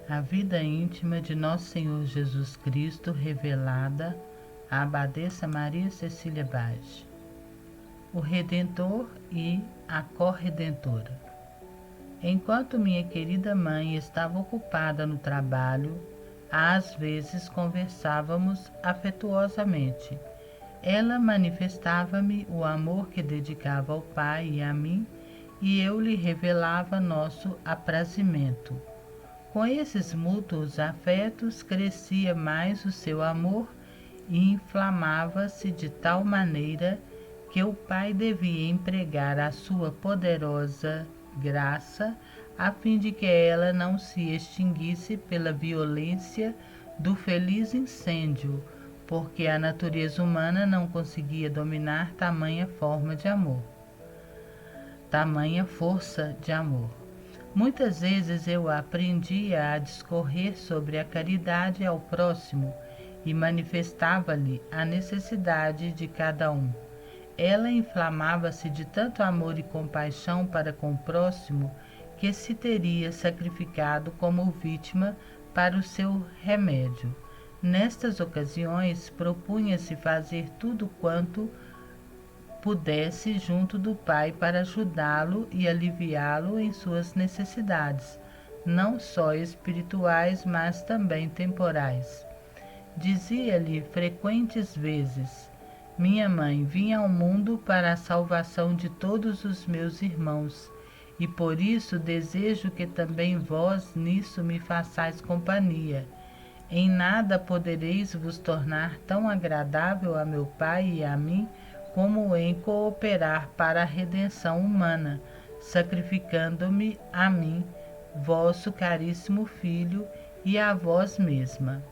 A vida íntima de Nosso Senhor Jesus Cristo revelada à Abadesa Maria Cecília Bage. O Redentor e a Corredentora. Enquanto minha querida mãe estava ocupada no trabalho, às vezes conversávamos afetuosamente. Ela manifestava-me o amor que dedicava ao Pai e a mim, e eu lhe revelava nosso aprazimento. Com esses mútuos afetos crescia mais o seu amor e inflamava-se de tal maneira que o Pai devia empregar a sua poderosa graça a fim de que ela não se extinguisse pela violência do feliz incêndio, porque a natureza humana não conseguia dominar tamanha forma de amor, tamanha força de amor. Muitas vezes eu aprendia a discorrer sobre a caridade ao próximo e manifestava-lhe a necessidade de cada um. Ela inflamava-se de tanto amor e compaixão para com o próximo que se teria sacrificado como vítima para o seu remédio. Nestas ocasiões, propunha-se fazer tudo quanto pudesse junto do Pai para ajudá-lo e aliviá-lo em suas necessidades, não só espirituais, mas também temporais. Dizia-lhe frequentes vezes: minha mãe, vim ao mundo para a salvação de todos os meus irmãos, e por isso desejo que também vós nisso me façais companhia. Em nada podereis vos tornar tão agradável a meu Pai e a mim, como em cooperar para a redenção humana, sacrificando-me a mim, vosso caríssimo Filho, e a vós mesma.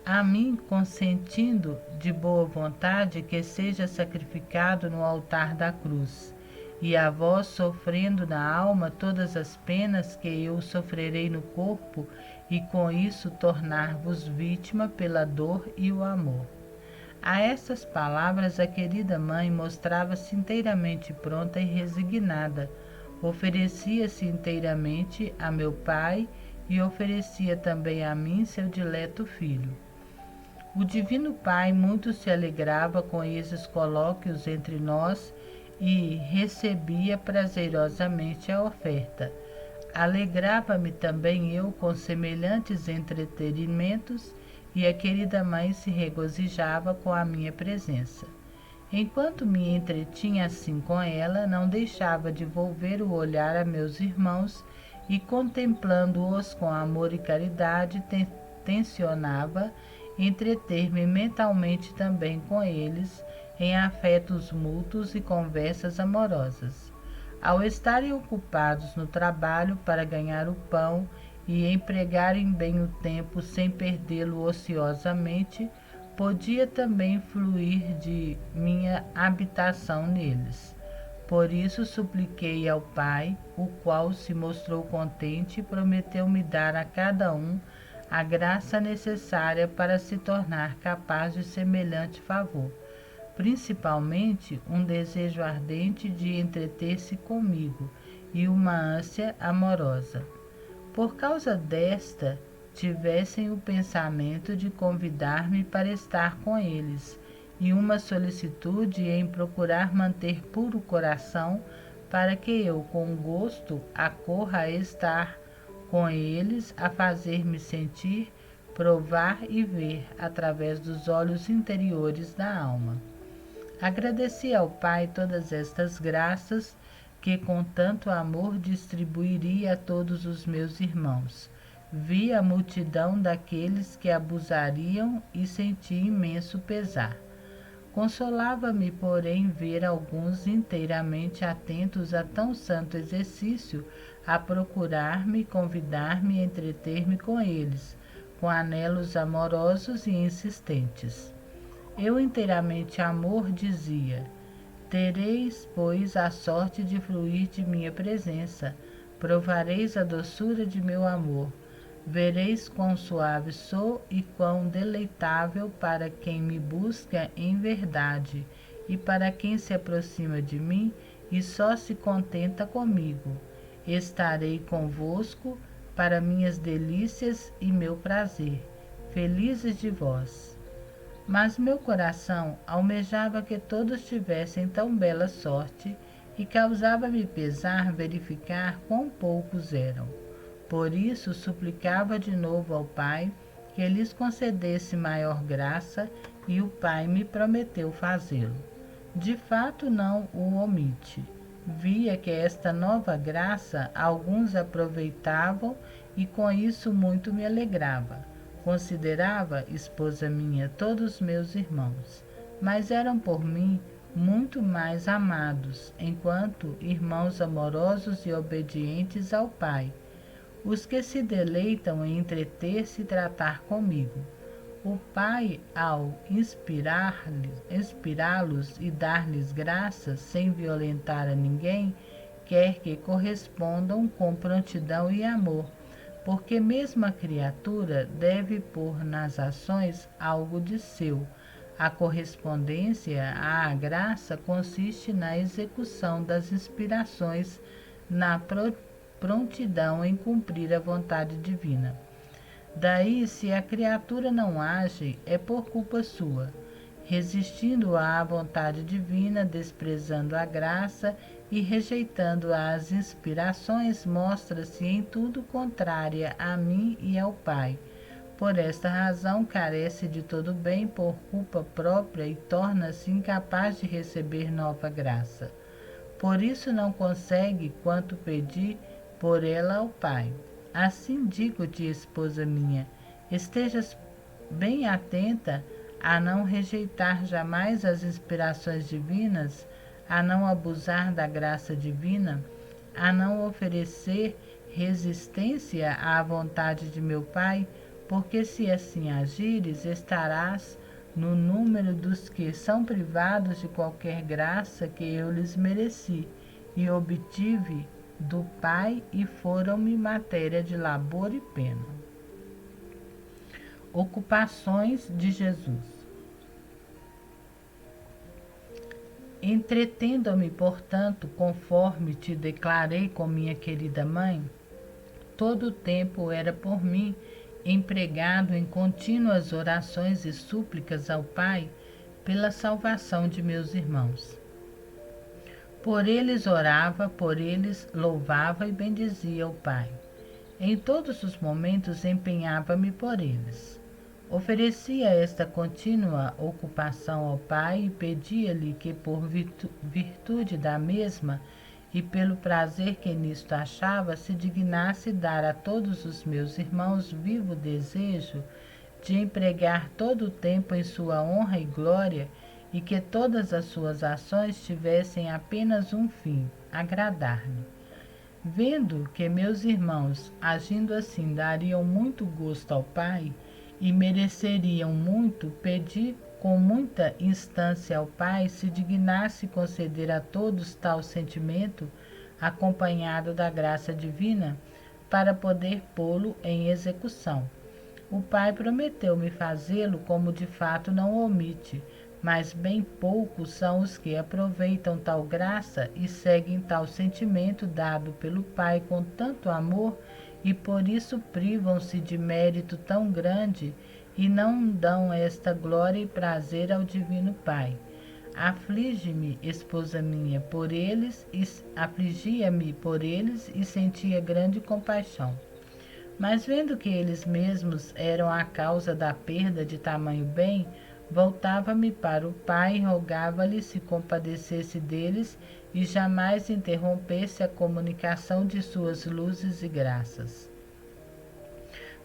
A mim, consentindo de boa vontade que seja sacrificado no altar da cruz, e a vós sofrendo na alma todas as penas que eu sofrerei no corpo, e com isso tornar-vos vítima pela dor e o amor. A estas palavras a querida mãe mostrava-se inteiramente pronta e resignada. Oferecia-se inteiramente a meu pai e oferecia também a mim, seu dileto filho. O Divino Pai muito se alegrava com esses colóquios entre nós e recebia prazerosamente a oferta. Alegrava-me também eu com semelhantes entretenimentos e a querida mãe se regozijava com a minha presença. Enquanto me entretinha assim com ela, não deixava de volver o olhar a meus irmãos e, contemplando-os com amor e caridade, tencionava entreter-me mentalmente também com eles em afetos mútuos e conversas amorosas. Ao estarem ocupados no trabalho para ganhar o pão e empregarem bem o tempo sem perdê-lo ociosamente, podia também fluir de minha habitação neles. Por isso supliquei ao Pai, o qual se mostrou contente e prometeu-me dar a cada um a graça necessária para se tornar capaz de semelhante favor, principalmente um desejo ardente de entreter-se comigo e uma ânsia amorosa. Por causa desta, tivessem o pensamento de convidar-me para estar com eles, e uma solicitude em procurar manter puro o coração, para que eu, com gosto, acorra a estar com eles, a fazer-me sentir, provar e ver através dos olhos interiores da alma. Agradeci ao Pai todas estas graças, que com tanto amor distribuiria a todos os meus irmãos. Vi a multidão daqueles que abusariam e senti imenso pesar. Consolava-me, porém, ver alguns inteiramente atentos a tão santo exercício, a procurar-me, convidar-me e entreter-me com eles, com anelos amorosos e insistentes. Eu, inteiramente amor, dizia: tereis, pois, a sorte de fluir de minha presença, provareis a doçura de meu amor, vereis quão suave sou e quão deleitável para quem me busca em verdade e para quem se aproxima de mim e só se contenta comigo. Estarei convosco para minhas delícias e meu prazer, felizes de vós. Mas meu coração almejava que todos tivessem tão bela sorte e causava-me pesar verificar quão poucos eram. Por isso suplicava de novo ao Pai que lhes concedesse maior graça, e o Pai me prometeu fazê-lo. De fato não o omite. Via que esta nova graça alguns aproveitavam e com isso muito me alegrava. Considerava, esposa minha, todos meus irmãos, mas eram por mim muito mais amados, enquanto irmãos amorosos e obedientes ao Pai, os que se deleitam em entreter-se e tratar comigo. O Pai, ao inspirá-los e dar-lhes graças, sem violentar a ninguém, quer que correspondam com prontidão e amor, porque mesmo a criatura deve pôr nas ações algo de seu. A correspondência à graça consiste na execução das inspirações, na prontidão em cumprir a vontade divina. Daí, se a criatura não age, é por culpa sua, resistindo à vontade divina, desprezando a graça e rejeitando as inspirações, mostra-se em tudo contrária a mim e ao Pai. Por esta razão, carece de todo bem por culpa própria e torna-se incapaz de receber nova graça. Por isso não consegue quanto pedi por ela ao Pai. Assim digo-te, esposa minha, estejas bem atenta a não rejeitar jamais as inspirações divinas, a não abusar da graça divina, a não oferecer resistência à vontade de meu Pai, porque se assim agires, estarás no número dos que são privados de qualquer graça que eu lhes mereci e obtive do Pai e foram-me matéria de labor e pena. Ocupações de Jesus. Entretendo-me, portanto, conforme te declarei com minha querida mãe, todo o tempo era por mim empregado em contínuas orações e súplicas ao Pai pela salvação de meus irmãos. Por eles orava, por eles louvava e bendizia o Pai. Em todos os momentos empenhava-me por eles. Oferecia esta contínua ocupação ao Pai e pedia-lhe que, por virtude da mesma e pelo prazer que nisto achava, se dignasse dar a todos os meus irmãos vivo desejo de empregar todo o tempo em sua honra e glória, e que todas as suas ações tivessem apenas um fim, agradar-me. Vendo que meus irmãos, agindo assim, dariam muito gosto ao Pai e mereceriam muito, pedi com muita instância ao Pai se dignasse conceder a todos tal sentimento, acompanhado da graça divina, para poder pô-lo em execução. O Pai prometeu-me fazê-lo, como de fato não omite, mas bem poucos são os que aproveitam tal graça e seguem tal sentimento dado pelo Pai com tanto amor, e por isso privam-se de mérito tão grande e não dão esta glória e prazer ao Divino Pai. Aflige-me, esposa minha, por eles, afligia-me por eles e sentia grande compaixão. Mas vendo que eles mesmos eram a causa da perda de tamanho bem, voltava-me para o Pai e rogava-lhe se compadecesse deles e jamais interrompesse a comunicação de suas luzes e graças.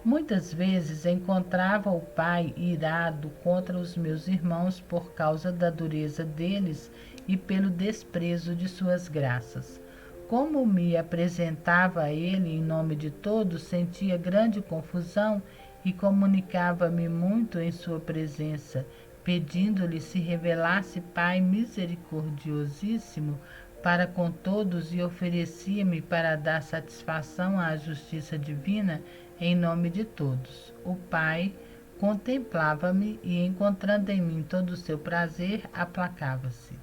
Muitas vezes encontrava o Pai irado contra os meus irmãos por causa da dureza deles e pelo desprezo de suas graças. Como me apresentava a ele em nome de todos, sentia grande confusão e comunicava-me muito em sua presença, pedindo-lhe se revelasse Pai misericordiosíssimo para com todos, e oferecia-me para dar satisfação à justiça divina em nome de todos. O Pai contemplava-me e, encontrando em mim todo o seu prazer, aplacava-se.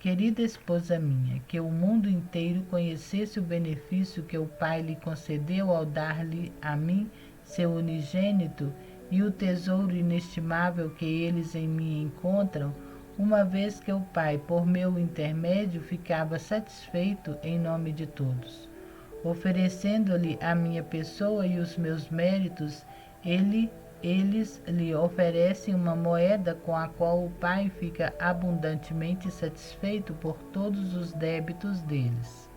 querida esposa minha, que o mundo inteiro conhecesse o benefício que o Pai lhe concedeu ao dar-lhe a mim seu unigênito e o tesouro inestimável que eles em mim encontram, uma vez que o Pai, por meu intermédio, ficava satisfeito em nome de todos. Oferecendo-lhe a minha pessoa e os meus méritos, eles lhe oferecem uma moeda com a qual o Pai fica abundantemente satisfeito por todos os débitos deles.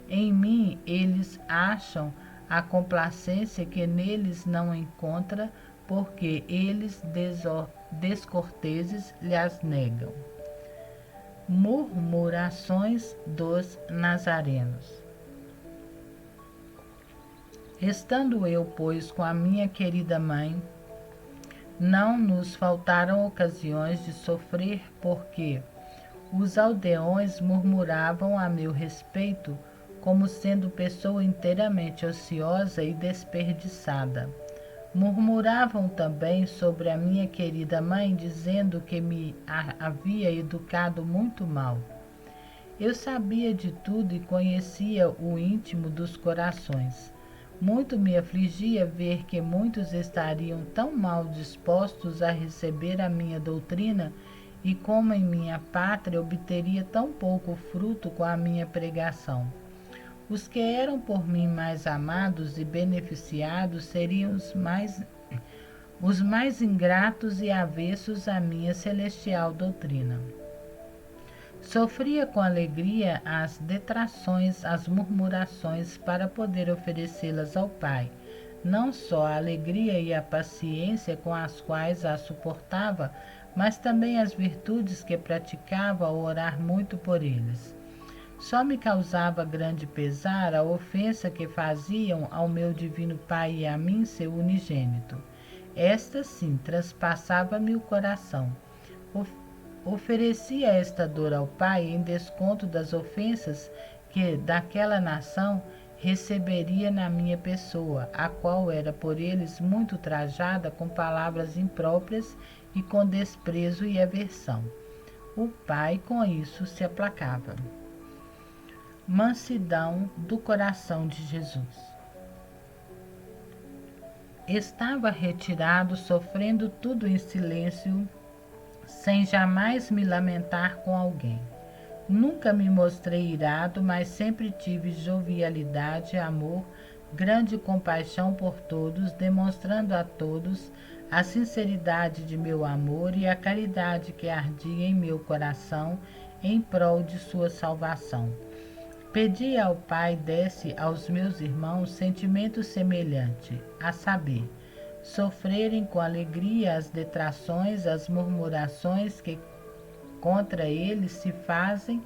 Em mim eles acham a complacência que neles não encontra, porque eles descorteses lhes negam. Murmurações dos Nazarenos. Estando eu, pois, com a minha querida mãe, não nos faltaram ocasiões de sofrer, porque os aldeões murmuravam a meu respeito, como sendo pessoa inteiramente ociosa e desperdiçada. Murmuravam também sobre a minha querida mãe, dizendo que me havia educado muito mal. Eu sabia de tudo e conhecia o íntimo dos corações. Muito me afligia ver que muitos estariam tão mal dispostos a receber a minha doutrina e como em minha pátria obteria tão pouco fruto com a minha pregação. Os que eram por mim mais amados e beneficiados seriam os mais ingratos e avessos à minha celestial doutrina. Sofria com alegria as detrações, as murmurações, para poder oferecê-las ao Pai, não só a alegria e a paciência com as quais as suportava, mas também as virtudes que praticava ao orar muito por eles. Só me causava grande pesar a ofensa que faziam ao meu divino Pai e a mim, seu unigênito. Esta, sim, transpassava-me o coração. Oferecia esta dor ao Pai em desconto das ofensas que daquela nação receberia na minha pessoa, a qual era por eles muito trajada com palavras impróprias e com desprezo e aversão. O Pai com isso se aplacava. Mansidão do coração de Jesus. Estava retirado, sofrendo tudo em silêncio, sem jamais me lamentar com alguém. Nunca me mostrei irado, mas sempre tive jovialidade, amor, grande compaixão por todos, demonstrando a todos a sinceridade de meu amor e a caridade que ardia em meu coração em prol de sua salvação. Pedi ao Pai desse aos meus irmãos sentimento semelhante, a saber, sofrerem com alegria as detrações, as murmurações que contra eles se fazem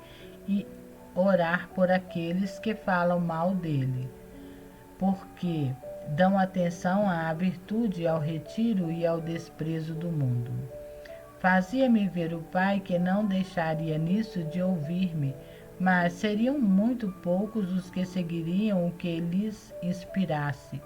e orar por aqueles que falam mal dele, porque dão atenção à virtude, ao retiro e ao desprezo do mundo. Fazia-me ver o Pai que não deixaria nisso de ouvir-me, mas seriam muito poucos os que seguiriam o que lhes inspirasse,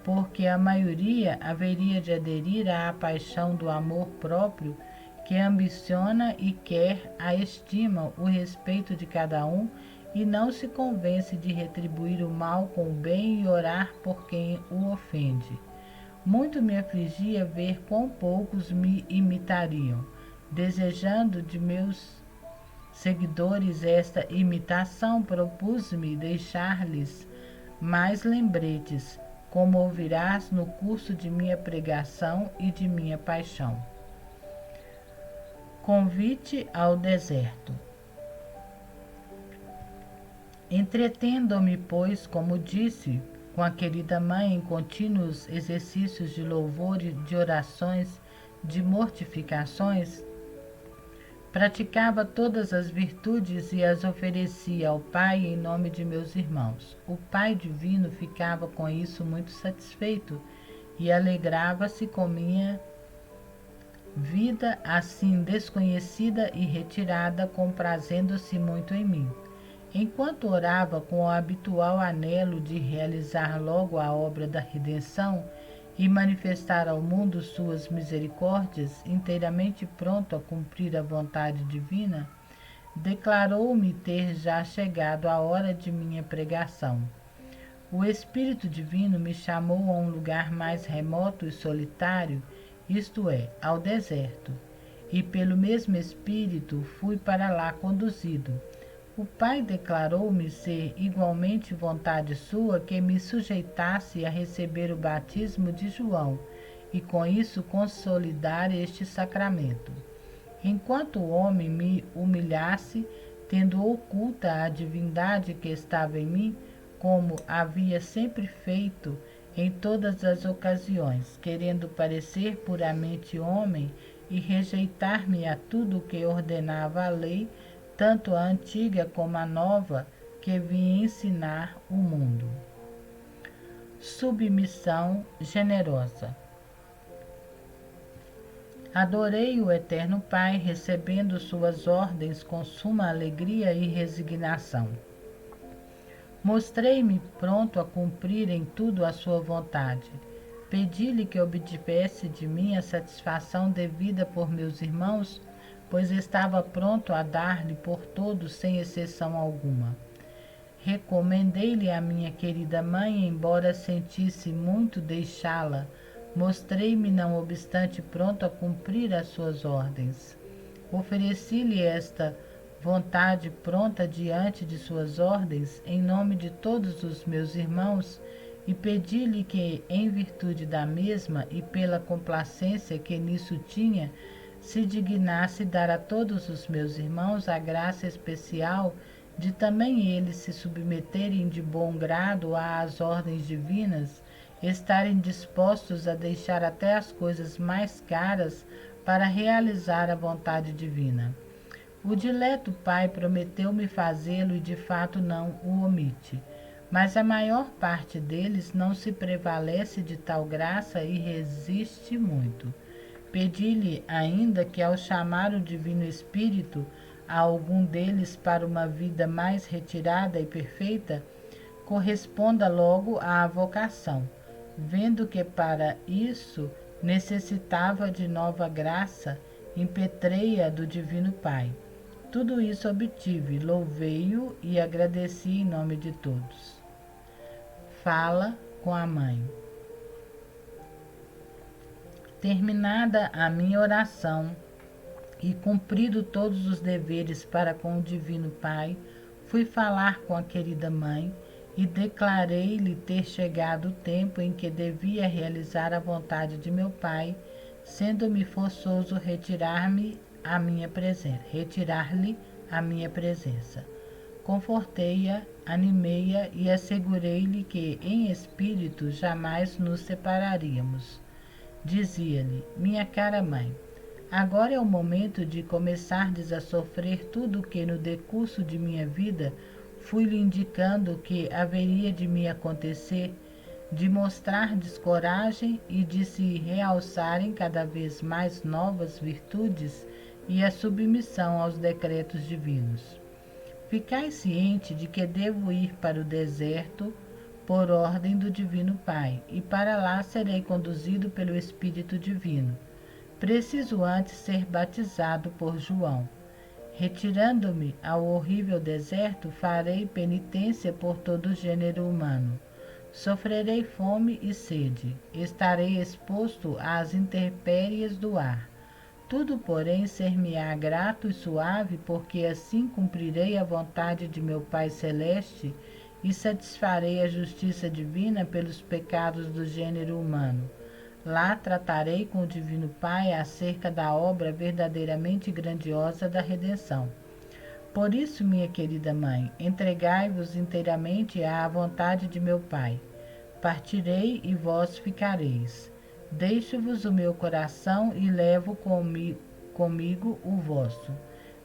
porque a maioria haveria de aderir à paixão do amor próprio, que ambiciona e quer a estima, o respeito de cada um, e não se convence de retribuir o mal com o bem e orar por quem o ofende. Muito me afligia ver quão poucos me imitariam. Desejando de meus seguidores esta imitação, propus-me deixar-lhes mais lembretes, como ouvirás no curso de minha pregação e de minha paixão. Convite ao deserto. Entretendo-me, pois, como disse, com a querida mãe em contínuos exercícios de louvor e de orações, de mortificações, praticava todas as virtudes e as oferecia ao Pai em nome de meus irmãos. O Pai Divino ficava com isso muito satisfeito e alegrava-se com minha vida assim desconhecida e retirada, comprazendo-se muito em mim. Enquanto orava com o habitual anelo de realizar logo a obra da redenção e manifestar ao mundo suas misericórdias, inteiramente pronto a cumprir a vontade divina, declarou-me ter já chegado a hora de minha pregação. O Espírito Divino me chamou a um lugar mais remoto e solitário, isto é, ao deserto, e pelo mesmo Espírito fui para lá conduzido. O Pai declarou-me ser igualmente vontade sua que me sujeitasse a receber o batismo de João e com isso consolidar este sacramento. Enquanto o homem me humilhasse, tendo oculta a divindade que estava em mim, como havia sempre feito em todas as ocasiões, querendo parecer puramente homem e rejeitar-me a tudo o que ordenava a lei, tanto a antiga como a nova, que vinha ensinar o mundo. Submissão generosa. Adorei o Eterno Pai, recebendo suas ordens com suma alegria e resignação. Mostrei-me pronto a cumprir em tudo a sua vontade. Pedi-lhe que obtivesse de mim a satisfação devida por meus irmãos, pois estava pronto a dar-lhe por todos sem exceção alguma. Recomendei-lhe a minha querida mãe, embora sentisse muito deixá-la. Mostrei-me, não obstante, pronto a cumprir as suas ordens. Ofereci-lhe esta vontade pronta diante de suas ordens, em nome de todos os meus irmãos, e pedi-lhe que, em virtude da mesma e pela complacência que nisso tinha, se dignasse dar a todos os meus irmãos a graça especial de também eles se submeterem de bom grado às ordens divinas, estarem dispostos a deixar até as coisas mais caras para realizar a vontade divina. O dileto Pai prometeu-me fazê-lo e de fato não o omite, mas a maior parte deles não se prevalece de tal graça e resiste muito. Pedi-lhe ainda que, ao chamar o Divino Espírito a algum deles para uma vida mais retirada e perfeita, corresponda logo à vocação, vendo que para isso necessitava de nova graça, impetrei-a do Divino Pai. Tudo isso obtive, louvei-o e agradeci em nome de todos. Fala com a mãe. Terminada a minha oração e cumprido todos os deveres para com o Divino Pai, fui falar com a querida mãe e declarei-lhe ter chegado o tempo em que devia realizar a vontade de meu Pai, sendo-me forçoso retirar-lhe a minha presença. Confortei-a, animei-a e assegurei-lhe que, em espírito, jamais nos separaríamos. Dizia-lhe: minha cara mãe, agora é o momento de começardes a sofrer tudo o que no decurso de minha vida fui-lhe indicando que haveria de me acontecer, de mostrardes coragem e de se realçarem cada vez mais novas virtudes e a submissão aos decretos divinos. Ficai ciente de que devo ir para o deserto por ordem do Divino Pai, e para lá serei conduzido pelo Espírito Divino. Preciso antes ser batizado por João. Retirando-me ao horrível deserto, farei penitência por todo o gênero humano. Sofrerei fome e sede, estarei exposto às intempéries do ar. Tudo, porém, ser-me-á grato e suave, porque assim cumprirei a vontade de meu Pai Celeste e satisfarei a justiça divina pelos pecados do gênero humano. Lá tratarei com o Divino Pai acerca da obra verdadeiramente grandiosa da redenção. Por isso, minha querida mãe, entregai-vos inteiramente à vontade de meu Pai. Partirei e vós ficareis. Deixo-vos o meu coração e levo comigo o vosso.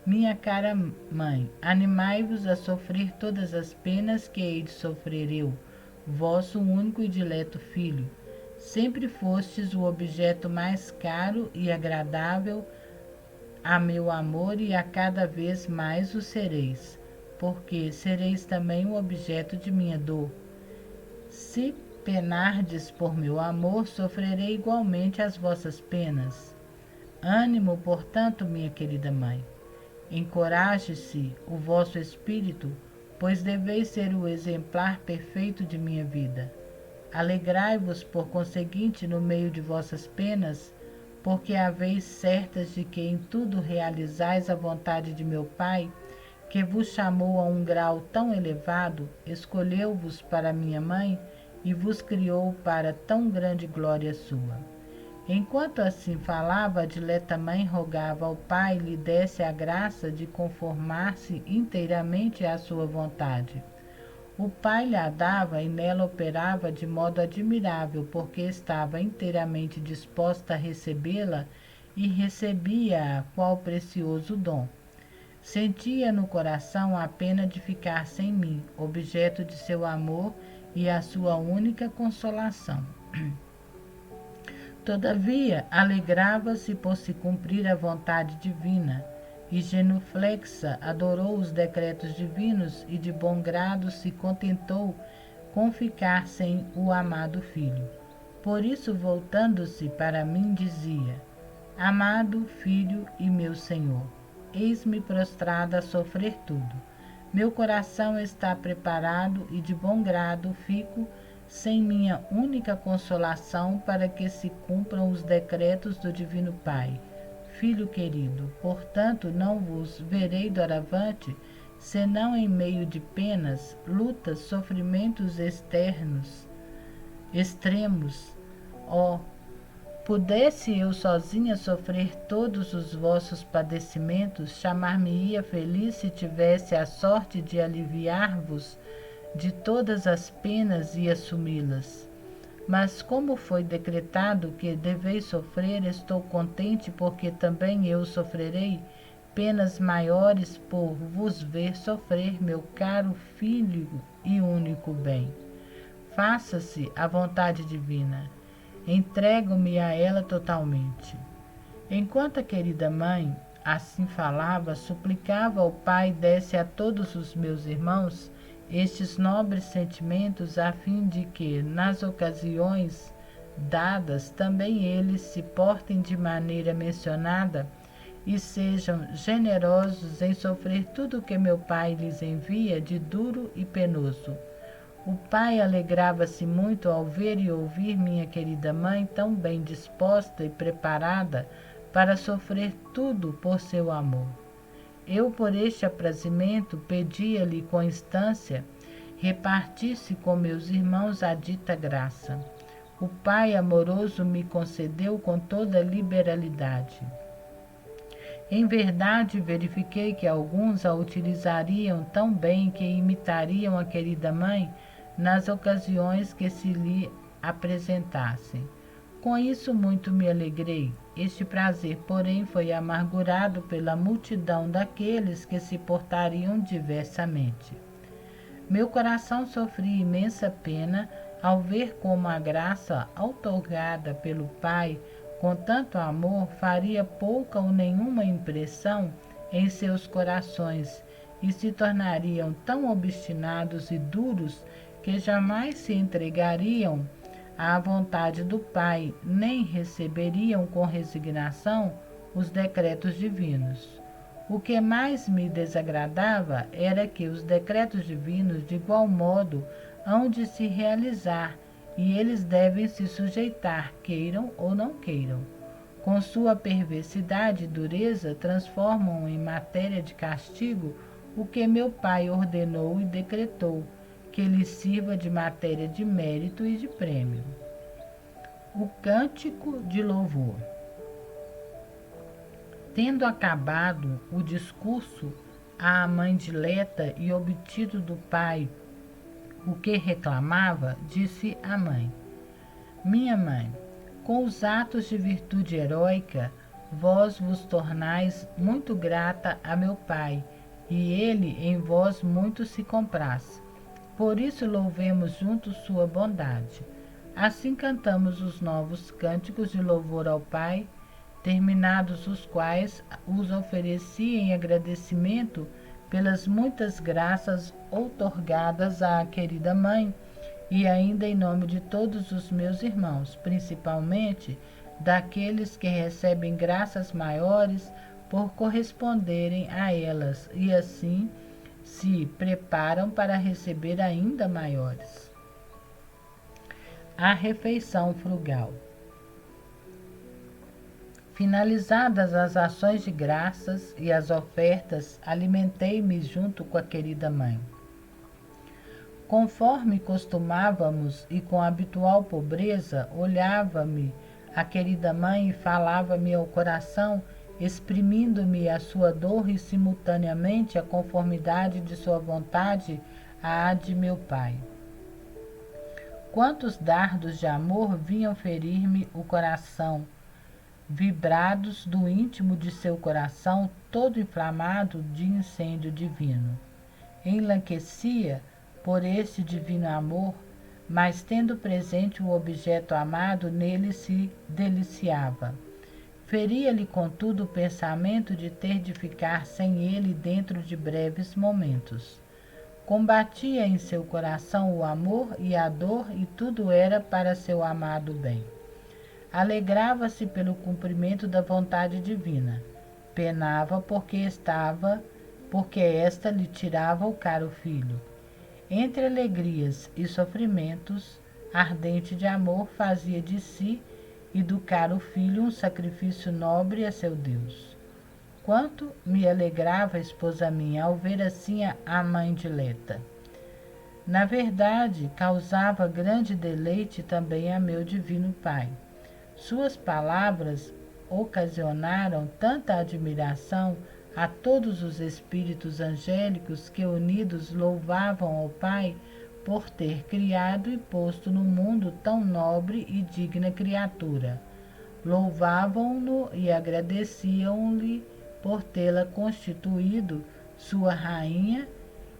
Minha cara mãe, animai-vos a sofrer todas as penas que hei de sofrer eu, vosso único e dileto filho. Sempre fostes o objeto mais caro e agradável a meu amor e a cada vez mais o sereis, porque sereis também o objeto de minha dor. Se penardes por meu amor, sofrerei igualmente as vossas penas. Ânimo, portanto, minha querida mãe. Encoraje-se o vosso espírito, pois deveis ser o exemplar perfeito de minha vida. Alegrai-vos, por conseguinte, no meio de vossas penas, porque haveis certas de que em tudo realizais a vontade de meu Pai, que vos chamou a um grau tão elevado, escolheu-vos para minha mãe e vos criou para tão grande glória sua. Enquanto assim falava, a dileta mãe rogava ao Pai lhe desse a graça de conformar-se inteiramente à sua vontade. O Pai lhe a dava e nela operava de modo admirável, porque estava inteiramente disposta a recebê-la e recebia-a qual precioso dom. Sentia no coração a pena de ficar sem mim, objeto de seu amor e a sua única consolação. Todavia, alegrava-se por se cumprir a vontade divina, e genuflexa adorou os decretos divinos e de bom grado se contentou com ficar sem o amado filho. Por isso, voltando-se para mim, dizia: Amado filho e meu Senhor, eis-me prostrada a sofrer tudo. Meu coração está preparado e de bom grado fico sem minha única consolação para que se cumpram os decretos do Divino Pai. Filho querido, portanto, não vos verei doravante, senão em meio de penas, lutas, sofrimentos extremos. Ó, pudesse eu sozinha sofrer todos os vossos padecimentos, chamar-me-ia feliz se tivesse a sorte de aliviar-vos de todas as penas e assumi-las. Mas como foi decretado que deveis sofrer, estou contente, porque também eu sofrerei penas maiores por vos ver sofrer, meu caro filho e único bem. Faça-se a vontade divina. Entrego-me a ela totalmente. Enquanto a querida mãe assim falava, suplicava ao Pai desse a todos os meus irmãos estes nobres sentimentos, a fim de que, nas ocasiões dadas, também eles se portem de maneira mencionada e sejam generosos em sofrer tudo o que meu Pai lhes envia de duro e penoso. O Pai alegrava-se muito ao ver e ouvir minha querida mãe tão bem disposta e preparada para sofrer tudo por seu amor. Eu, por este aprazimento, pedia-lhe com instância repartisse com meus irmãos a dita graça. O Pai amoroso me concedeu com toda liberalidade. Em verdade, verifiquei que alguns a utilizariam tão bem que imitariam a querida mãe nas ocasiões que se lhe apresentassem. Com isso muito me alegrei. Este prazer, porém, foi amargurado pela multidão daqueles que se portariam diversamente. Meu coração sofria imensa pena ao ver como a graça outorgada pelo Pai com tanto amor faria pouca ou nenhuma impressão em seus corações e se tornariam tão obstinados e duros que jamais se entregariam à vontade do Pai, nem receberiam com resignação os decretos divinos. O que mais me desagradava era que os decretos divinos, de igual modo, hão de se realizar, e eles devem se sujeitar, queiram ou não queiram. Com sua perversidade e dureza, transformam em matéria de castigo o que meu Pai ordenou e decretou, que lhe sirva de matéria de mérito e de prêmio. O cântico de louvor. Tendo acabado o discurso à mãe dileta e obtido do Pai o que reclamava, disse à mãe: Minha mãe, com os atos de virtude heróica, vós vos tornais muito grata a meu Pai, e ele em vós muito se compraz. Por isso louvemos juntos sua bondade. Assim cantamos os novos cânticos de louvor ao Pai, terminados os quais os ofereci em agradecimento pelas muitas graças outorgadas à querida mãe, e ainda em nome de todos os meus irmãos, principalmente daqueles que recebem graças maiores por corresponderem a elas e assim se preparam para receber ainda maiores. A refeição frugal. Finalizadas as ações de graças e as ofertas, alimentei-me junto com a querida mãe. Conforme costumávamos e com habitual pobreza, olhava-me a querida mãe e falava-me ao coração, exprimindo-me a sua dor e simultaneamente a conformidade de sua vontade à de meu pai. Quantos dardos de amor vinham ferir-me o coração, vibrados do íntimo de seu coração, todo inflamado de incêndio divino. Enlanquecia por esse divino amor, mas tendo presente o objeto amado, nele se deliciava. Feria-lhe, contudo, o pensamento de ter de ficar sem ele dentro de breves momentos. Combatia em seu coração o amor e a dor, e tudo era para seu amado bem. Alegrava-se pelo cumprimento da vontade divina. Penava porque esta lhe tirava o caro filho. Entre alegrias e sofrimentos, ardente de amor, fazia de si e do caro filho um sacrifício nobre a seu Deus. Quanto me alegrava a esposa minha ao ver assim a mãe dileta. Na verdade, causava grande deleite também a meu divino Pai. Suas palavras ocasionaram tanta admiração a todos os espíritos angélicos que, unidos, louvavam ao Pai por ter criado e posto no mundo tão nobre e digna criatura. Louvavam-no e agradeciam-lhe por tê-la constituído sua rainha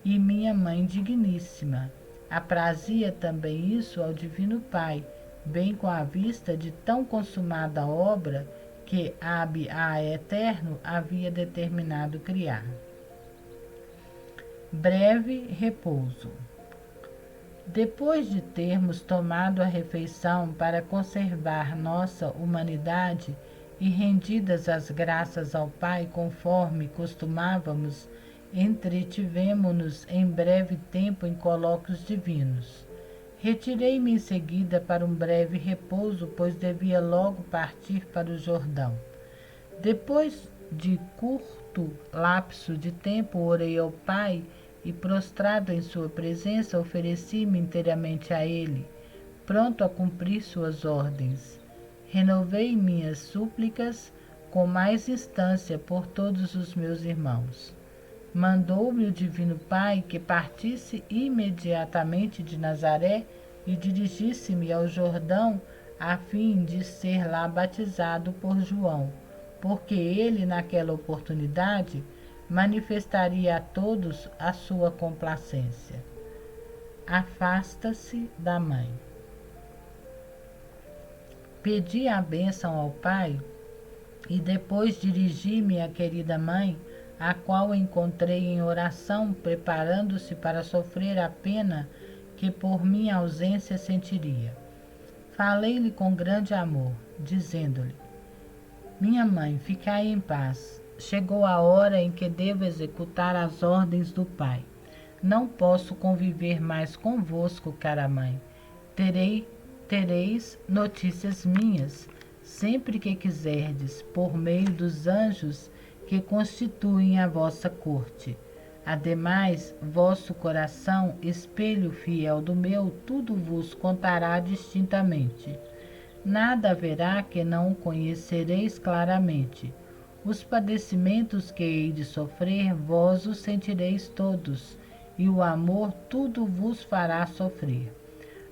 e minha mãe digníssima. Aprazia também isso ao Divino Pai, bem com a vista de tão consumada obra que a Eterno havia determinado criar. Breve repouso. Depois de termos tomado a refeição para conservar nossa humanidade e rendidas as graças ao Pai conforme costumávamos, entretivemo-nos em breve tempo em colóquios divinos. Retirei-me em seguida para um breve repouso, pois devia logo partir para o Jordão. Depois de curto lapso de tempo, orei ao Pai e, prostrado em sua presença, ofereci-me inteiramente a Ele, pronto a cumprir suas ordens. Renovei minhas súplicas com mais instância por todos os meus irmãos. Mandou-me o Divino Pai que partisse imediatamente de Nazaré e dirigisse-me ao Jordão a fim de ser lá batizado por João, porque ele, naquela oportunidade, manifestaria a todos a sua complacência. Afasta-se da mãe. Pedi a bênção ao Pai e depois dirigi-me à querida mãe, a qual encontrei em oração, preparando-se para sofrer a pena que por minha ausência sentiria. Falei-lhe com grande amor, dizendo-lhe: minha mãe, ficai em paz. Chegou a hora em que devo executar as ordens do Pai. Não posso conviver mais convosco, cara mãe. Tereis notícias minhas, sempre que quiserdes, por meio dos anjos que constituem a vossa corte. Ademais, vosso coração, espelho fiel do meu, tudo vos contará distintamente. Nada haverá que não conhecereis claramente. Os padecimentos que hei de sofrer, vós os sentireis todos, e o amor tudo vos fará sofrer.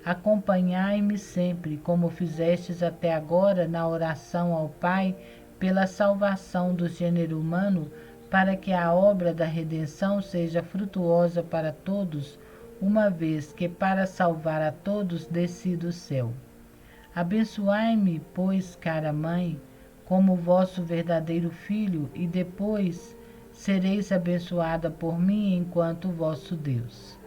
Acompanhai-me sempre, como fizestes até agora na oração ao Pai, pela salvação do gênero humano, para que a obra da redenção seja frutuosa para todos, uma vez que para salvar a todos desci do céu. Abençoai-me, pois, cara mãe, como vosso verdadeiro filho, e depois sereis abençoada por mim enquanto vosso Deus.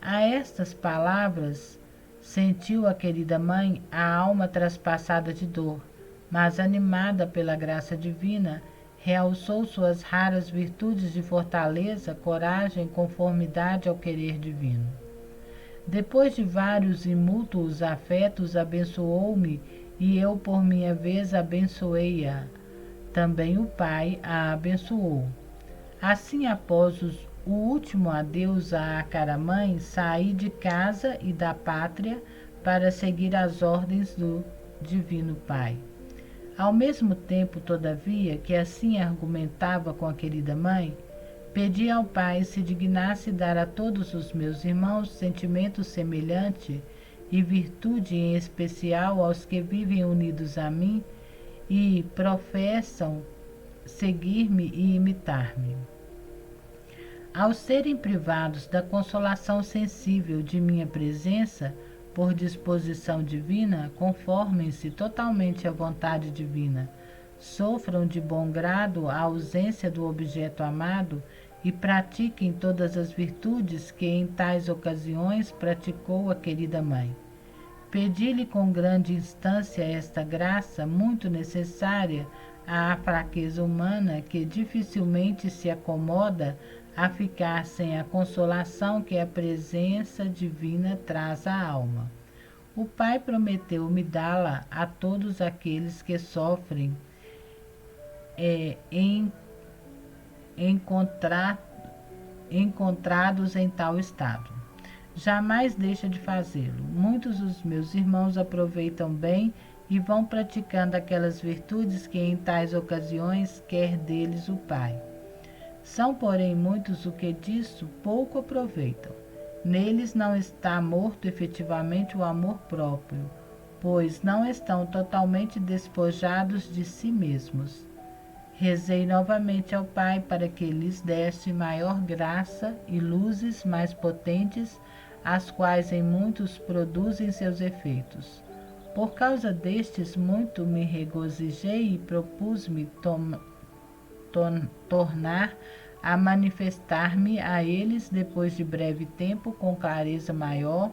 A estas palavras sentiu a querida mãe a alma traspassada de dor, mas animada pela graça divina, realçou suas raras virtudes de fortaleza, coragem, conformidade ao querer divino. Depois de vários e mútuos afetos, abençoou-me e eu, por minha vez, abençoei-a. Também o Pai a abençoou. Assim, após o último adeus à cara mãe, saí de casa e da pátria para seguir as ordens do Divino Pai. Ao mesmo tempo, todavia, que assim argumentava com a querida mãe, pedi ao Pai se dignasse dar a todos os meus irmãos sentimento semelhante e virtude em especial aos que vivem unidos a mim e professam seguir-me e imitar-me. Ao serem privados da consolação sensível de minha presença, por disposição divina, conformem-se totalmente à vontade divina, sofram de bom grado a ausência do objeto amado e pratiquem todas as virtudes que em tais ocasiões praticou a querida mãe. Pedi-lhe com grande instância esta graça muito necessária à fraqueza humana que dificilmente se acomoda a ficar sem a consolação que a presença divina traz à alma. O Pai prometeu-me dá-la a todos aqueles que sofrem encontrados em tal estado. Jamais deixa de fazê-lo. Muitos dos meus irmãos aproveitam bem e vão praticando aquelas virtudes que em tais ocasiões quer deles o Pai. São, porém, muitos o que disso pouco aproveitam. Neles não está morto efetivamente o amor próprio, pois não estão totalmente despojados de si mesmos. Rezei novamente ao Pai para que lhes desse maior graça e luzes mais potentes, as quais em muitos produzem seus efeitos. Por causa destes, muito me regozijei e propus-me tornar a manifestar-me a eles depois de breve tempo com clareza maior,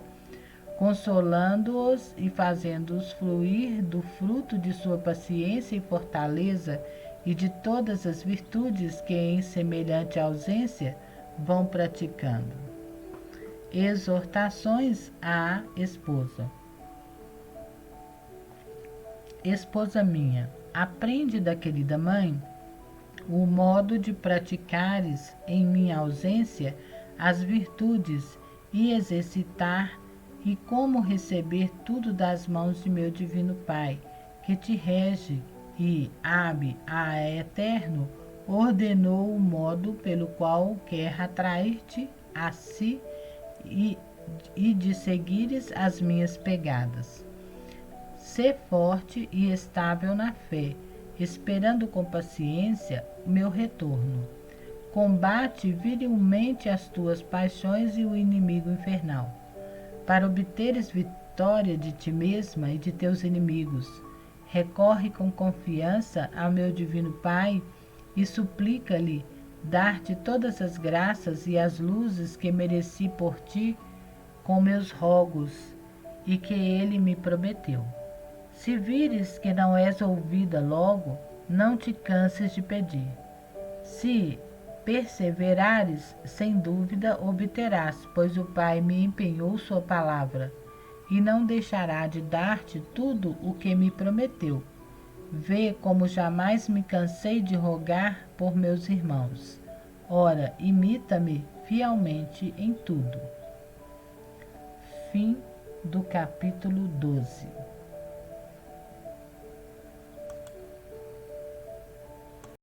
consolando-os e fazendo-os fluir do fruto de sua paciência e fortaleza e de todas as virtudes que em semelhante ausência vão praticando. Exortações à esposa. Esposa minha, aprende da querida mãe o modo de praticares em minha ausência as virtudes e exercitar e como receber tudo das mãos de meu divino Pai, que te rege e, Ab a eterno, ordenou o modo pelo qual quer atrair-te a si e de seguires as minhas pegadas. Sê forte e estável na fé, esperando com paciência meu retorno. Combate virilmente as tuas paixões e o inimigo infernal, para obteres vitória de ti mesma e de teus inimigos. Recorre com confiança ao meu divino Pai e suplica-lhe dar-te todas as graças e as luzes que mereci por ti com meus rogos e que ele me prometeu. Se vires que não és ouvida logo, não te canses de pedir. Se perseverares, sem dúvida obterás, pois o Pai me empenhou sua palavra, e não deixará de dar-te tudo o que me prometeu. Vê como jamais me cansei de rogar por meus irmãos. Ora, imita-me fielmente em tudo. Fim do capítulo 12.